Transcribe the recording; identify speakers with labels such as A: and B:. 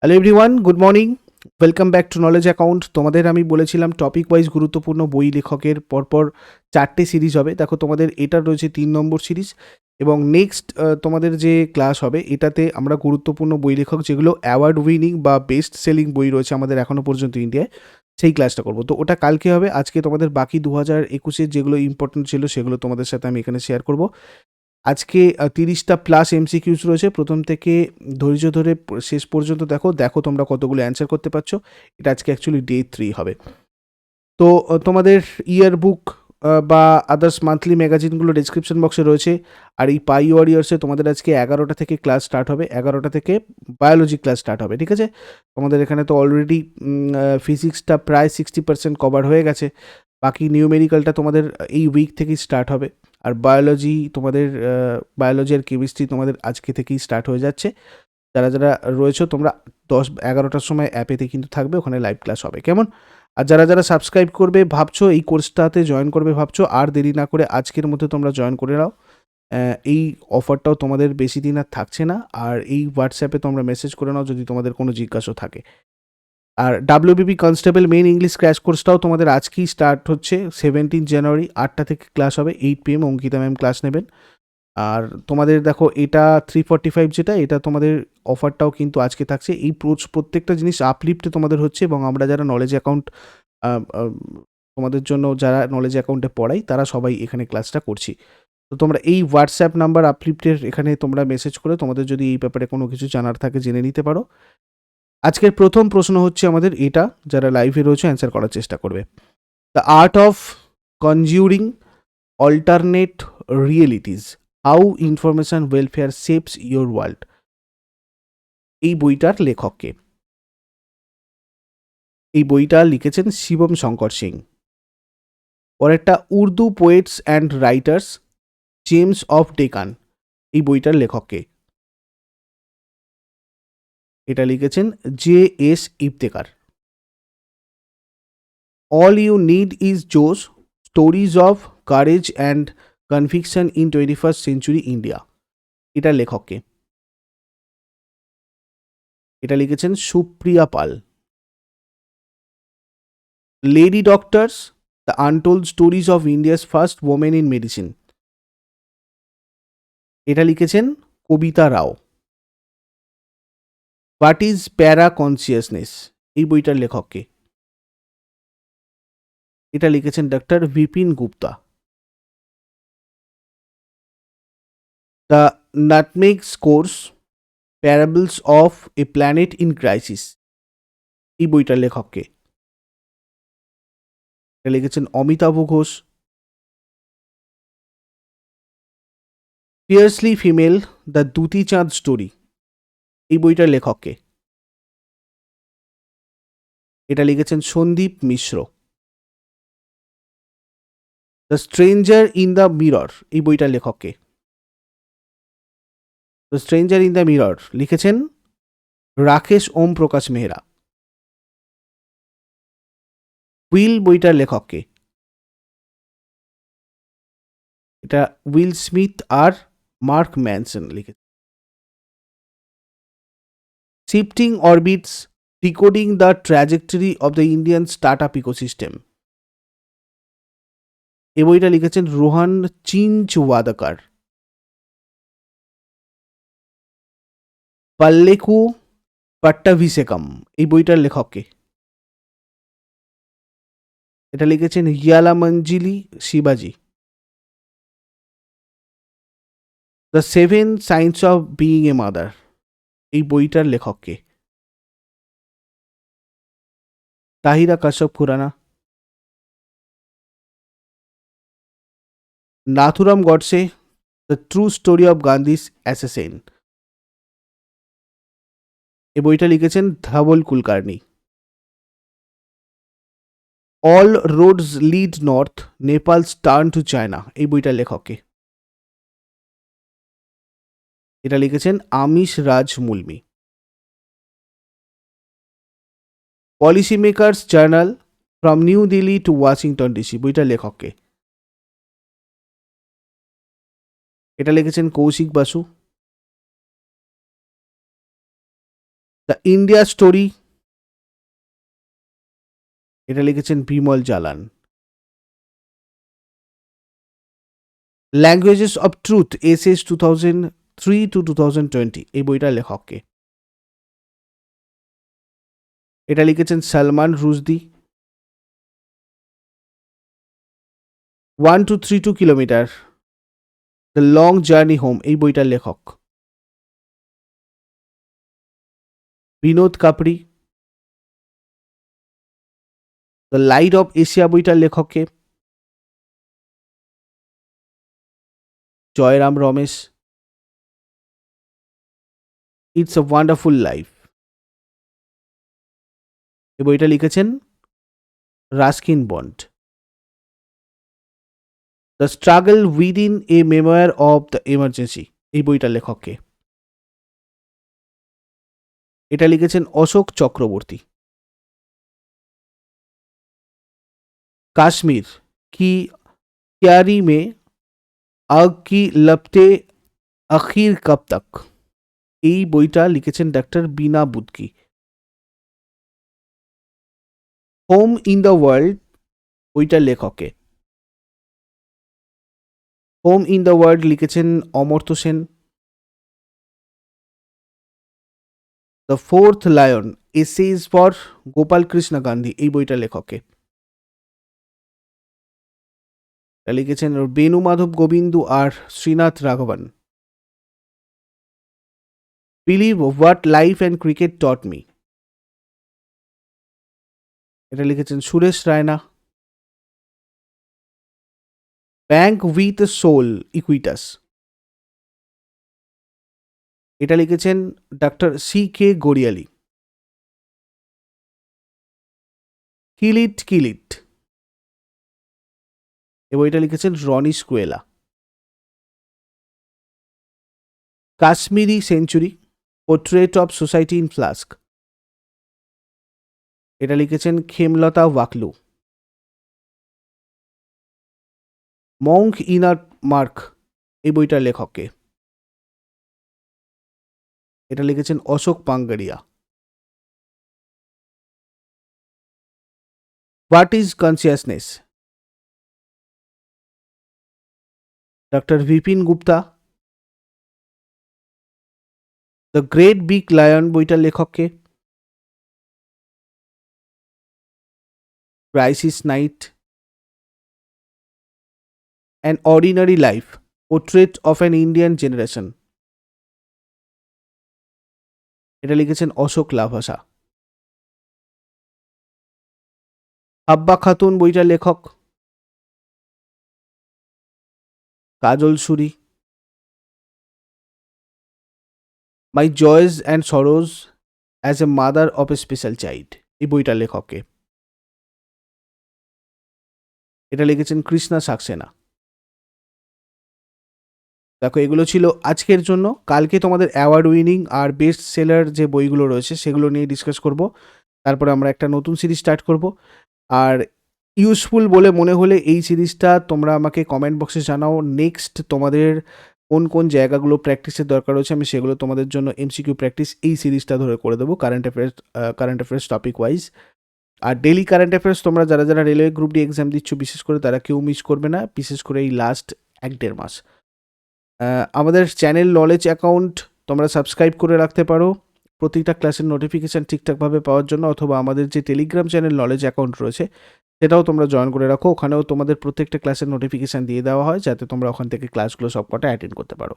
A: Hello everyone, good morning. Welcome back to knowledge account. তোমাদের আমি বলেছিলাম টপিক ওয়াইজ গুরুত্বপূর্ণ বই লেখকের পরপর 4টে সিরিজ হবে। দেখো তোমাদের এটা রয়েছে 3 নম্বর সিরিজ এবং নেক্সট তোমাদের যে ক্লাস হবে এটাতে আমরা গুরুত্বপূর্ণ বই লেখক যেগুলো অ্যাওয়ার্ড উইনিং বা বেস্ট সেলিং বই রয়েছে আমাদের এখনও পর্যন্ত ইন্ডিয়ায়, সেই ক্লাসটা করবো। তো ওটা কালকে হবে। আজকে তোমাদের বাকি 2021-এর যেগুলো ইম্পর্টেন্ট ছিল সেগুলো তোমাদের সাথে আমি এখানে শেয়ার করবো। আজকে 30টা প্লাস এমসিকিউস রয়েছে। প্রথম থেকে ধৈর্য ধরে শেষ পর্যন্ত দেখো, দেখো তোমরা কতগুলো অ্যান্সার করতে পারছো। এটা আজকে অ্যাকচুয়ালি ডে 3 হবে। তো তোমাদের ইয়ার বুক বা আদার্স মান্থলি ম্যাগাজিনগুলো ডিসক্রিপশন বক্সে রয়েছে। আর এই পাই ওয়ারিয়ার্সে তোমাদের আজকে 11টা থেকে ক্লাস স্টার্ট হবে। 11টা থেকে বায়োলজি ক্লাস স্টার্ট হবে, ঠিক আছে? তোমাদের এখানে তো অলরেডি ফিজিক্সটা প্রায় 60% কভার হয়ে গেছে। বাকি নিউমেরিক্যালটা তোমাদের এই উইক থেকেই স্টার্ট হবে। আর বায়োলজি তোমাদের বায়োলজি আর কেমিস্ট্রি তোমাদের আজকে থেকেই স্টার্ট হয়ে যাচ্ছে। যারা যারা রয়েছে তোমরা 10-11টার সময় অ্যাপেতে কিন্তু থাকবে, ওখানে লাইভ ক্লাস হবে, কেমন? আর যারা যারা সাবস্ক্রাইব করবে ভাবছো, এই কোর্সটাতে জয়েন করবে ভাবছো, আর দেরি না করে আজকের মধ্যে তোমরা জয়েন করে নাও। এই অফারটাও তোমাদের বেশি দিন আর থাকছে না। আর এই হোয়াটসঅ্যাপে তোমরা মেসেজ করে নাও যদি তোমাদের কোনো জিজ্ঞাসা থাকে। আর WBP constable main English crash কোর্সটাও তোমাদের আজকেই স্টার্ট হচ্ছে। 17 জানুয়ারি 8টা থেকে ক্লাস হবে। 8 PM অঙ্কিতা ম্যাম ক্লাস নেবেন। আর তোমাদের দেখো এটা 345 যেটা, এটা তোমাদের অফারটাও কিন্তু আজকে থাকছে। এই প্রত্যেকটা জিনিস আপলিফ্টে তোমাদের হচ্ছে এবং আমরা যারা নলেজ অ্যাকাউন্ট তোমাদের জন্য যারা নলেজ অ্যাকাউন্টে পড়াই তারা সবাই এখানে ক্লাসটা করছি। তো তোমরা এই হোয়াটসঅ্যাপ নাম্বার আপলিফ্টের এখানে তোমরা মেসেজ করে তোমাদের যদি এই ব্যাপারে কোনো কিছু জানার থাকে জেনে নিতে পারো। আজকের প্রথম প্রশ্ন হচ্ছে আমাদের এটা, যারা লাইভে রয়েছে অ্যান্সার করার চেষ্টা করবে। The art of conjuring alternate realities, how information welfare shapes your world, এই বইটার লেখককে? এই বইটা লিখেছেন শিবম শঙ্কর সিং। পরেরটা Urdu poets and writers, gems of Deccan, এই বইটার লেখককে? এটা লিখেছেন JS Iftekhar. All you need is Josh, stories of courage and conviction in 21st century India, এটার লেখককে? এটা লিখেছেন Supriya Pal. Lady doctors, the untold stories of India's first women in medicine, এটা লিখেছেন Kavita Rao. What is para consciousness, এই বইটার লেখককে? এটা লিখেছেন doctor Bipin Gupta. The nutmeg curse, parables of A planet in crisis, এই বইটার লেখককে? এটা লিখেছেন Amitav Ghosh. Fiercely female, the Dutee Chand story, এই বইটার লেখককে? এটা লিখেছেন Sandeep Mishra. The stranger in the mirror, এই বইটার লেখককে? The stranger in the mirror লিখেছেন রাকেশ ওম প্রকাশ মেহরা। উইল বইটার লেখককে? এটা উইল স্মিথ আর মার্ক ম্যানসন লিখেছে। Shifting orbits, decoding the trajectory of the Indian startup ecosystem, এই বইটা লিখেছেন রোহান চিঞ্চওয়াদাকার। পাল্লেকু পাট্টাভিষেকম, এই বইটার লেখককে? এটা লিখেছেন ইয়ালামঞ্জিলি শিবাজি। The seven science of being a mother, এই বইটার লেখককে? Tahira Kashyap Khurana. Nathuram Godse, the true story of Gandhi's assassin, এই বইটা লিখেছেন Dhaval Kulkarni. All roads lead north, Nepal's turn to China, এই বইটার লেখককে? এটা লিখেছেন Amish Raj Mulmi. Policy makers journal, from New Delhi to Washington DC, বইটার লেখককে? এটা লিখেছেন Kaushik Basu. The India story, এটা লিখেছেন Bimal Jalan. Languages of truth essays 2003-2020, এই বইটার লেখককে? এটা লিখেছেন Salman Rushdie. 1232 kilometre, the long journey home, এই বইটার লেখক? Vinod Kapri. The light of Asia বইটার লেখককে? Jairam Ramesh. It's a wonderful life, এই বইটা লিখেছেন Ruskin Bond. The struggle within a memoir of the emergency, এই বইটার লেখককে? এটা লিখেছেন অশোক চক্রবর্তী। কাশ্মীর কি ক্যারি মে আগ কি লপটে আখির কব তক, এই বইটা লিখেছেন ডাক্তার Bina Budki. Home in the world বইটার লেখককে? হোম ইন দ্য ওয়ার্ল্ড লিখেছেন Amartya Sen. The fourth lion essays for Gopal Krishna Gandhi, এই বইটার লেখককে? এটা লিখেছেন বেণু মাধব গোবিন্দু আর Srinath Raghavan. Believe what life and cricket taught me, এটা লিখেছেন Suresh Raina. Bank with soul Equitas, এটা লিখেছেন ডাক্তার সি কে গড়িয়ালি। কিলিট কিলিট, এই বইটা লিখেছেন Ronnie Screwvala. Kashmiri century, portrait of society in flux, এটা লিখেছেন Khemlata Wakhlu. Monk inner mark, এই বইটার লেখককে? এটা লিখেছেন Ashok Pangariya. What is consciousness, doctor Bipin Gupta. The great big lion বইটার লেখককে? Chrissie Knight. An ordinary life, portrait of an Indian generation, এটা লিখেছেন অশোক লাভাসা। হাব্বা খাতুন বইটার লেখক? Kajal Suri. My joys and sorrows as a mother of a special child, এই বইটার লেখককে? এটা লিখেছেন কৃষ্ণা সাক্সেনা। দেখো এগুলো ছিল আজকের জন্য। কালকে তোমাদের অ্যাওয়ার্ড উইনিং আর বেস্ট সেলার যে বইগুলো রয়েছে সেগুলো নিয়ে ডিসকাস করব। তারপরে আমরা একটা নতুন সিরিজ স্টার্ট করব। আর ইউজফুল বলে মনে হলে এই সিরিজটা তোমরা আমাকে কমেন্ট বক্সে জানাও। নেক্সট তোমাদের কোন কোন জায়গাগুলো প্র্যাকটিসের দরকার রয়েছে আমি সেগুলো তোমাদের জন্য এমসিকিউ প্র্যাকটিস এই সিরিজটা ধরে করে দেবো, কারেন্ট অ্যাফেয়ার্স টপিক ওয়াইজ। আর ডেলি কারেন্ট অ্যাফেয়ার্স তোমরা যারা যারা রেলওয়ে গ্রুপ ডি এক্সাম দিচ্ছ বিশেষ করে তারা কেউ মিস করবে না, বিশেষ করে এই লাস্ট 1-1.5 মাস। আমাদের চ্যানেল নলেজ অ্যাকাউন্ট তোমরা সাবস্ক্রাইব করে রাখতে পারো প্রতিটা ক্লাসের নোটিফিকেশান ঠিকঠাকভাবে পাওয়ার জন্য, অথবা আমাদের যে টেলিগ্রাম চ্যানেল নলেজ অ্যাকাউন্ট রয়েছে সেটাও তোমরা জয়েন করে রাখো। ওখানেও তোমাদের প্রত্যেকটা ক্লাসের নোটিফিকেশান দিয়ে দেওয়া হয় যাতে তোমরা ওখান থেকে ক্লাসগুলো সব কটা অ্যাটেন্ড করতে পারো।